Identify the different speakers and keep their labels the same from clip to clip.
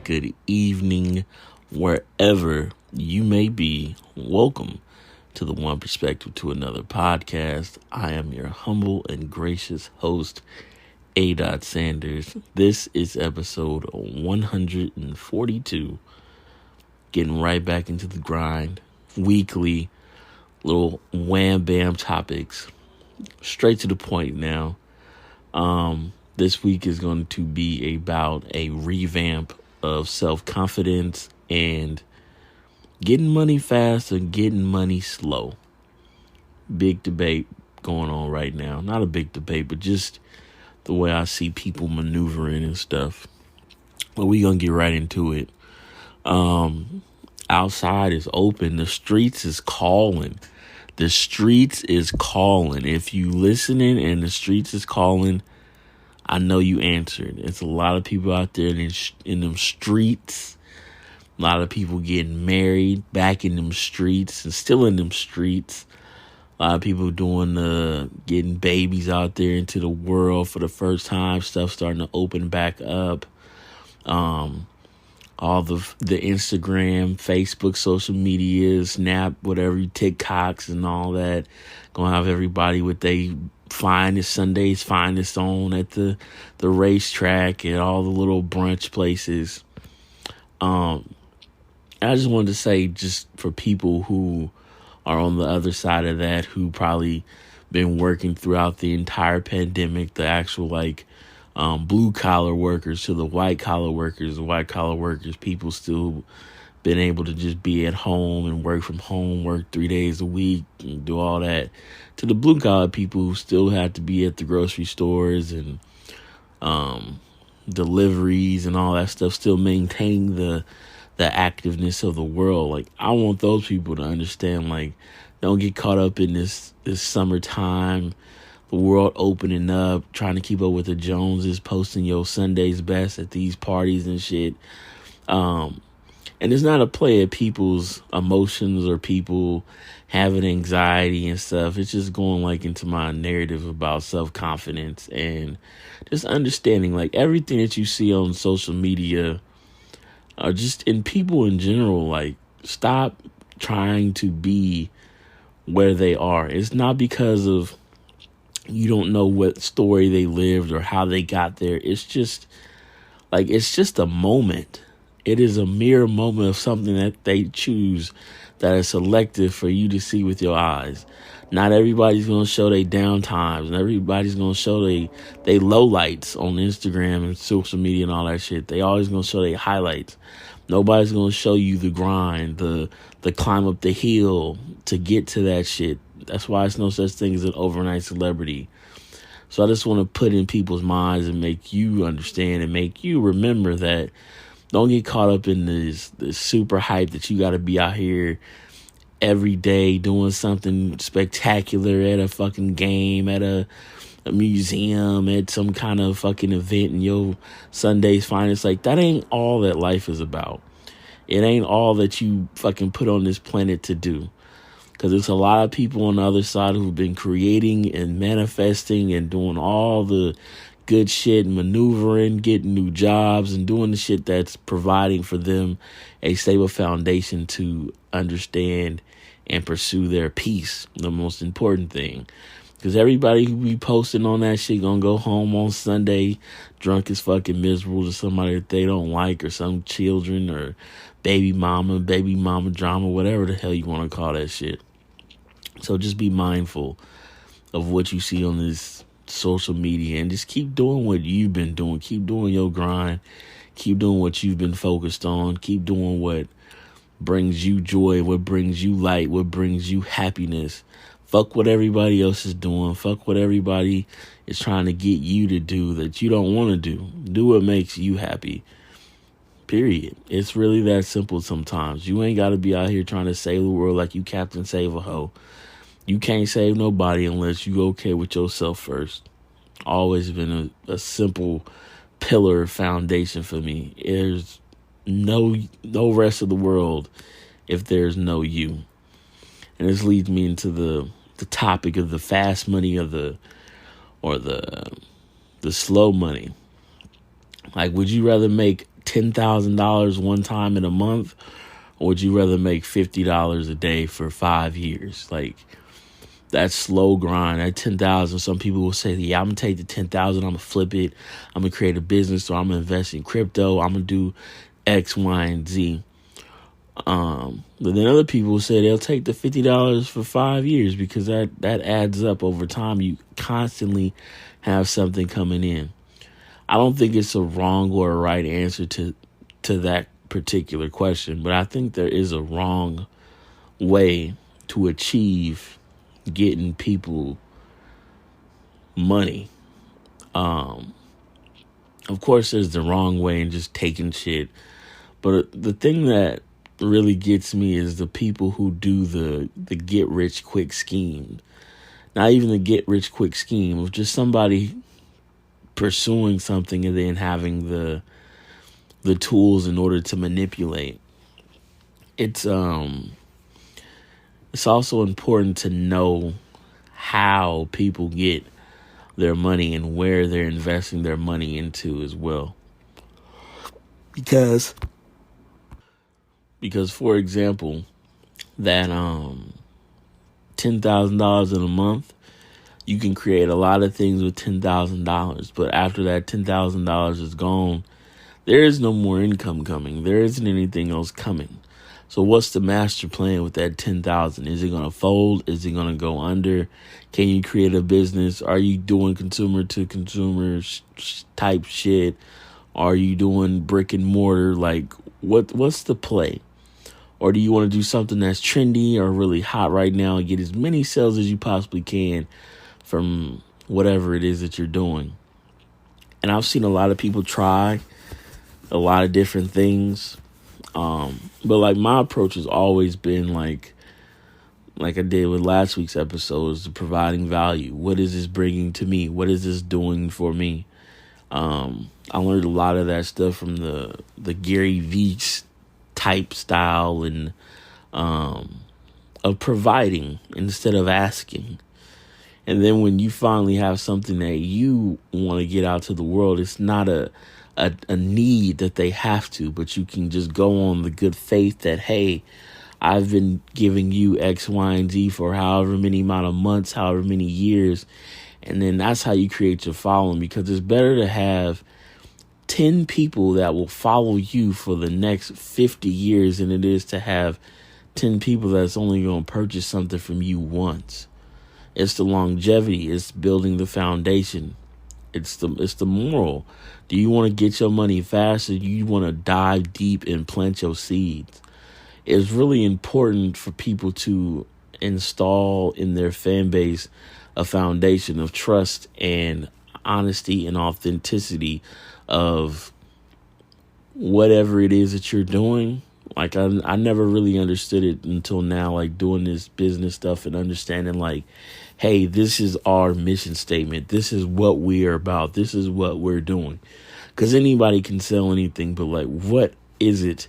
Speaker 1: good evening, wherever you may be. Welcome to the One Perspective to Another podcast. I am your humble and gracious host, A. Sanders. This is episode 142. Getting right back into the grind. Weekly, little wham bam topics. Straight to the point now. This week is going to be about a revamp of self-confidence and getting money fast and getting money slow. Big debate going on right now. Not a big debate, but just the way I see people maneuvering and stuff. But we're going to get right into it. Outside is open. The streets is calling. The streets is calling. If you listening and the streets is calling, I know you answered. It's a lot of people out there in them streets. A lot of people getting married back in them streets and still in them streets. A lot of people getting babies out there into the world for the first time. Stuff starting to open back up. All the Instagram, Facebook, social media, Snap, whatever, TikToks and all that. Gonna have everybody with they Sunday's finest on at the racetrack and all the little brunch places. I just wanted to say, just for people who are on the other side of that, who probably been working throughout the entire pandemic, the actual blue collar workers to the white collar workers, people still been able to just be at home and work from home, work 3 days a week and do all that, to the blue collar people who still have to be at the grocery stores and deliveries and all that stuff, still maintaining the activeness of the world. I want those people to understand, don't get caught up in this summertime, the world opening up, trying to keep up with the Joneses, posting your Sunday's best at these parties and shit. And it's not a play at people's emotions or people having anxiety and stuff. It's just going into my narrative about self-confidence and just understanding everything that you see on social media or just in people in general. Stop trying to be where they are. It's not because of you don't know what story they lived or how they got there. It's just a moment. It is a mere moment of something that they choose that is selective for you to see with your eyes. Not everybody's going to show their down times, and everybody's going to show they lowlights on Instagram and social media and all that shit. They always going to show their highlights. Nobody's going to show you the grind, the climb up the hill to get to that shit. That's why it's no such thing as an overnight celebrity. So I just want to put in people's minds and make you understand and make you remember that don't get caught up in this super hype that you got to be out here every day doing something spectacular at a fucking game, at a museum, at some kind of fucking event in your Sunday's finest. That ain't all that life is about. It ain't all that you fucking put on this planet to do. Because there's a lot of people on the other side who've been creating and manifesting and doing all the good shit and maneuvering, getting new jobs and doing the shit that's providing for them a stable foundation to understand and pursue their peace, the most important thing. Because everybody who be posting on that shit gonna go home on Sunday drunk as fucking miserable to somebody that they don't like, or some children, or baby mama drama, whatever the hell you want to call that shit. So just be mindful of what you see on this social media and just keep doing what you've been doing. Keep doing your grind. Keep doing what you've been focused on. Keep doing what brings you joy, what brings you light, what brings you happiness. Fuck what everybody else is doing. Fuck what everybody is trying to get you to do that you don't want to do. Do what makes you happy. Period. It's really that simple sometimes. You ain't got to be out here trying to save the world like you Captain Save-A-Ho. You can't save nobody unless you okay with yourself first. Always been a simple pillar foundation for me. There's no rest of the world if there's no you. And this leads me into the topic of the fast money or the slow money. Would you rather make $10,000 one time in a month? Or would you rather make $50 a day for 5 years? Like, that slow grind, that 10,000, some people will say, yeah, I'm going to take the 10,000, I'm going to flip it, I'm going to create a business, or I'm going to invest in crypto, I'm going to do X, Y, and Z. But then other people will say they'll take the $50 for 5 years because that adds up over time. You constantly have something coming in. I don't think it's a wrong or a right answer to that particular question, but I think there is a wrong way to achieve getting people money. Of course, there's the wrong way in just taking shit, but the thing that really gets me is the people who do the get rich quick scheme. Not even the get rich quick scheme of just somebody pursuing something and then having the tools in order to manipulate. It's also important to know how people get their money and where they're investing their money into as well. Because for example, that $10,000 in a month, you can create a lot of things with $10,000, but after that $10,000 is gone, there is no more income coming. There isn't anything else coming. So what's the master plan with that 10,000? Is it going to fold? Is it going to go under? Can you create a business? Are you doing consumer to consumer type shit? Are you doing brick and mortar? Like, what's the play? Or do you want to do something that's trendy or really hot right now and get as many sales as you possibly can from whatever it is that you're doing? And I've seen a lot of people try a lot of different things. But like my approach has always been like I did with last week's episode, is providing value. What is this bringing to me? What is this doing for me? I learned a lot of that stuff from the Gary Vee type style and of providing instead of asking. And then when you finally have something that you want to get out to the world, it's not a need that they have to, but you can just go on the good faith that, hey, I've been giving you X, Y, and Z for however many amount of months, however many years. And then that's how you create your following, because it's better to have 10 people that will follow you for the next 50 years than it is to have 10 people that's only going to purchase something from you once. It's the longevity. It's building the foundation. It's the moral. Do you want to get your money fast, or do you want to dive deep and plant your seeds? It's really important for people to install in their fan base a foundation of trust and honesty and authenticity of whatever it is that you're doing. Like I never really understood it until now, like doing this business stuff and understanding like, hey, this is our mission statement. This is what we are about. This is what we're doing. Because anybody can sell anything, but like, what is it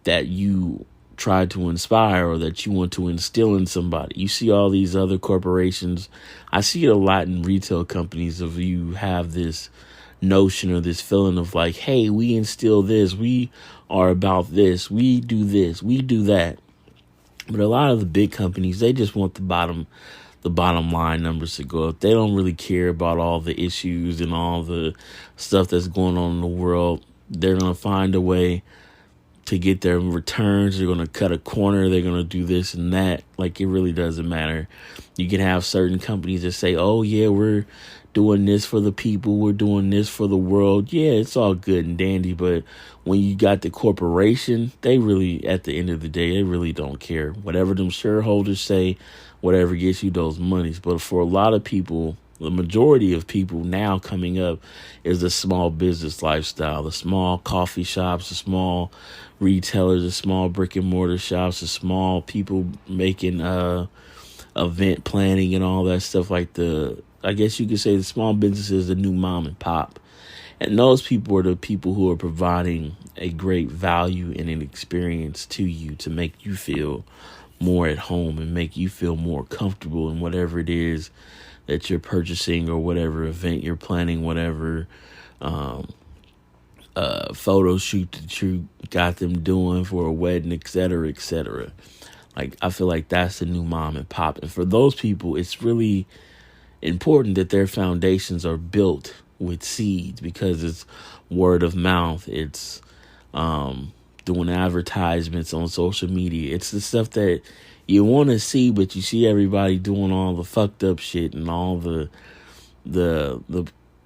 Speaker 1: that you try to inspire or that you want to instill in somebody? You see all these other corporations. I see it a lot in retail companies of you have this notion or this feeling of like, hey, we instill this. We are about this. We do this. We do that. But a lot of the big companies, they just want the bottom line numbers to go up. They don't really care about all the issues and all the stuff that's going on in the world. They're going to find a way to get their returns. They're going to cut a corner. They're going to do this and that. Like, it really doesn't matter. You can have certain companies that say, oh, yeah, we're doing this for the people. We're doing this for the world. Yeah, it's all good and dandy. But when you got the corporation, they really, at the end of the day, they really don't care. Whatever them shareholders say, whatever gets you those monies. But for a lot of people, the majority of people now coming up is the small business lifestyle, the small coffee shops, the small retailers, the small brick and mortar shops, the small people making event planning and all that stuff. Like I guess you could say the small businesses, the new mom and pop. And those people are the people who are providing a great value and an experience to you to make you feel more at home and make you feel more comfortable in whatever it is that you're purchasing or whatever event you're planning, whatever photo shoot that you got them doing for a wedding, et cetera, et cetera. Like, I feel like that's the new mom and pop. And for those people, it's really important that their foundations are built with seeds, because it's word of mouth. It's doing advertisements on social media. It's the stuff that you want to see, but you see everybody doing all the fucked up shit and all the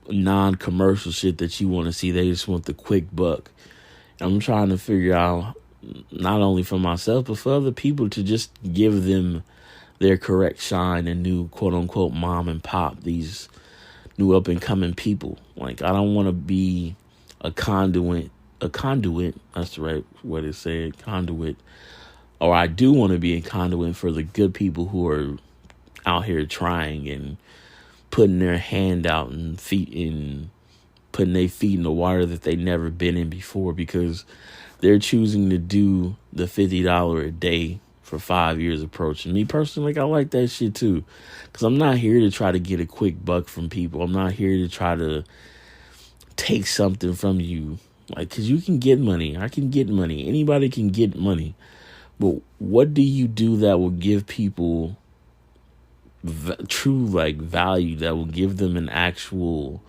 Speaker 1: non-commercial shit that you want to see. They just want the quick buck. I'm trying to figure out, not only for myself, but for other people, to just give them their correct shine and new quote-unquote mom and pop, these new up-and-coming people. Like, I don't want to be a conduit, that's the right way to say it, conduit. Or I do want to be a conduit for the good people who are out here trying and putting their hand out and putting their feet in the water that they never been in before, because they're choosing to do the $50 a day for 5 years approach. And me personally, like, I like that shit too, because I'm not here to try to get a quick buck from people. I'm not here to try to take something from you, like, because you can get money. I can get money. Anybody can get money. But what do you do that will give people true, like, value, that will give them an actual,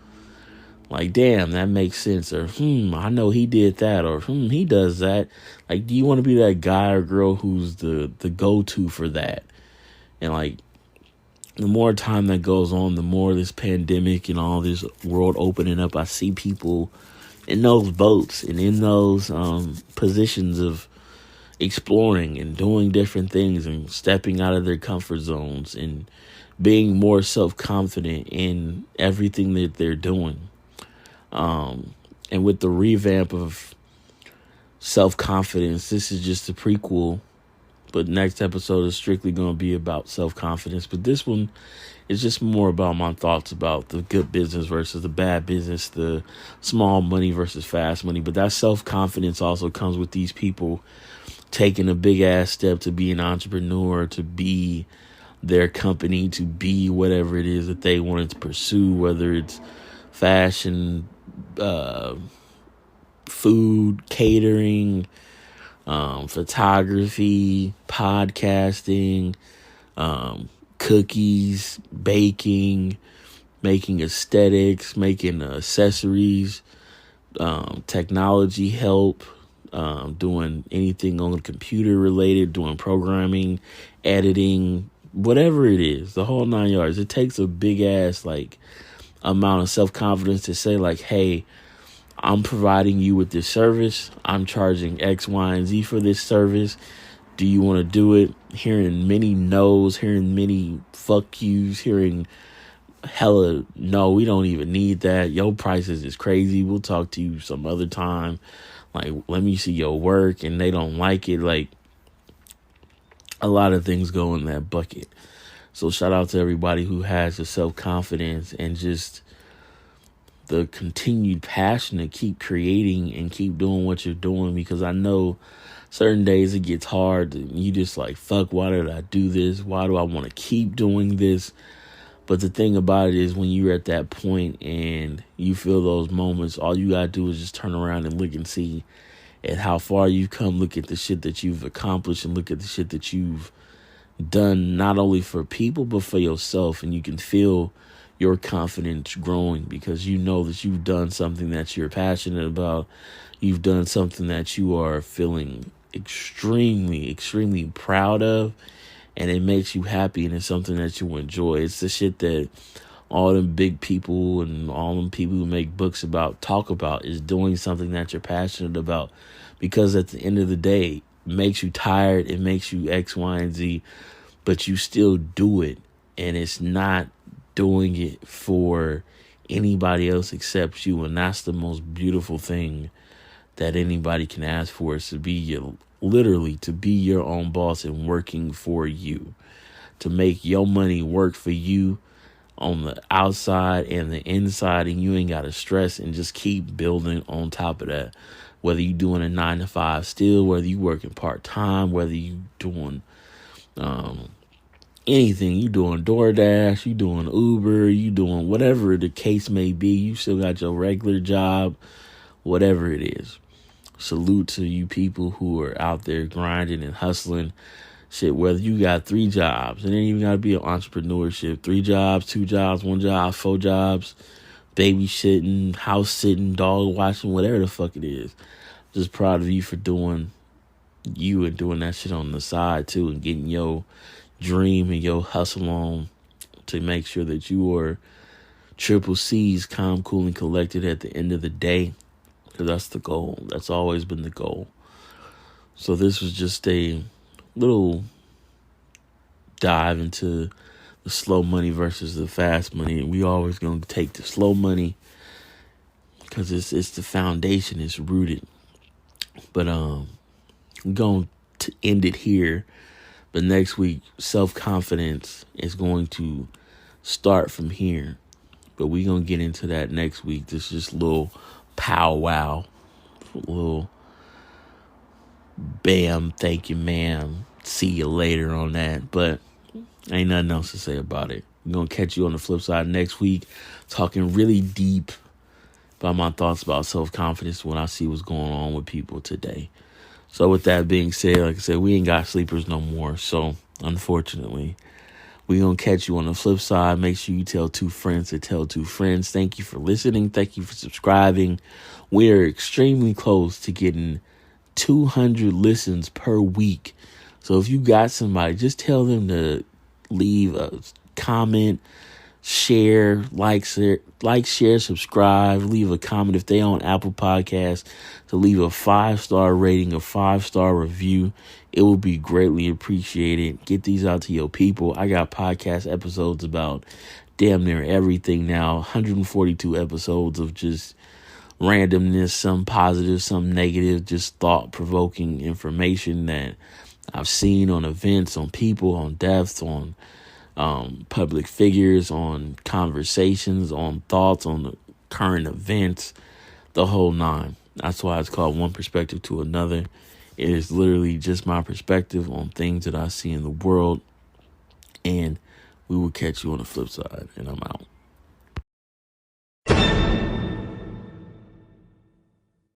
Speaker 1: like, damn, that makes sense, or I know he did that, or he does that. Like, do you want to be that guy or girl who's the go-to for that? And, like, the more time that goes on, the more this pandemic and all this world opening up, I see people in those boats and in those positions of exploring and doing different things and stepping out of their comfort zones and being more self-confident in everything that they're doing. And with the revamp of self-confidence, this is just a prequel, but next episode is strictly going to be about self-confidence. But this one is just more about my thoughts about the good business versus the bad business, the small money versus fast money. But that self-confidence also comes with these people taking a big ass step to be an entrepreneur, to be their company, to be whatever it is that they wanted to pursue, whether it's fashion, food, catering, photography, podcasting, cookies, baking, making aesthetics, making accessories, technology help, doing anything on the computer related, doing programming, editing, whatever it is, the whole 9 yards. It takes a big ass, like, amount of self-confidence to say, like, hey, I'm providing you with this service. I'm charging X, Y, and Z for this service. Do you want to do it? Hearing many no's, hearing many fuck yous, hearing hella, no, we don't even need that. Your prices is crazy. We'll talk to you some other time. Like, let me see your work, and they don't like it. Like, a lot of things go in that bucket. So shout out to everybody who has the self-confidence and just the continued passion to keep creating and keep doing what you're doing, because I know certain days it gets hard and you just like, fuck, why did I do this? Why do I want to keep doing this? But the thing about it is, when you're at that point and you feel those moments, all you got to do is just turn around and look and see at how far you've come. Look at the shit that you've accomplished and look at the shit that you've done, not only for people, but for yourself. And you can feel your confidence growing because you know that you've done something that you're passionate about. You've done something that you are feeling extremely, extremely proud of. And it makes you happy, and it's something that you enjoy. It's the shit that all them big people and all them people who make books about talk about, is doing something that you're passionate about. Because at the end of the day, it makes you tired, it makes you X, Y, and Z, but you still do it. And it's not doing it for anybody else except you. And that's the most beautiful thing that anybody can ask for, is to be literally to be your own boss and working for you, to make your money work for you on the outside and the inside, and you ain't got to stress, and just keep building on top of that. Whether you doing a 9-to-5 still, whether you working part-time, whether you doing anything, you doing DoorDash, you doing Uber, you doing whatever the case may be, you still got your regular job. whatever it is. Salute to you people who are out there grinding and hustling. Shit, whether you got 3 jobs, and then you got to be an entrepreneurship. 3 jobs, 2 jobs, 1 job, 4 jobs, babysitting, house sitting, dog watching, whatever the fuck it is. Just proud of you for doing you and doing that shit on the side too, and getting your dream and your hustle on to make sure that you are triple C's, calm, cool, and collected at the end of the day. Because that's the goal. That's always been the goal. So this was just a little dive into the slow money versus the fast money. And we always going to take the slow money because it's the foundation. It's rooted. But we're going to end it here. But next week, self-confidence is going to start from here. But we're going to get into that next week. This is just a little powwow. A little bam, thank you, ma'am. See you later on that. But ain't nothing else to say about it. We're going to catch you on the flip side next week. Talking really deep about my thoughts about self-confidence when I see what's going on with people today. So with that being said, like I said, we ain't got sleepers no more. So unfortunately, we're going to catch you on the flip side. Make sure you tell 2 friends to tell 2 friends. Thank you for listening. Thank you for subscribing. We're extremely close to getting 200 listens per week. So if you got somebody, just tell them to leave a comment, share, share, subscribe, leave a comment. If they on Apple Podcasts, to leave a 5-star rating, a 5-star review. It will be greatly appreciated. Get these out to your people. I got podcast episodes about damn near everything now. 142 episodes of just randomness, some positive, some negative, just thought-provoking information that I've seen on events, on people, on deaths, on public figures, on conversations, on thoughts, on the current events, the whole 9. That's why it's called One Perspective to Another. It is literally just my perspective on things that I see in the world. And we will catch you on the flip side. And I'm out.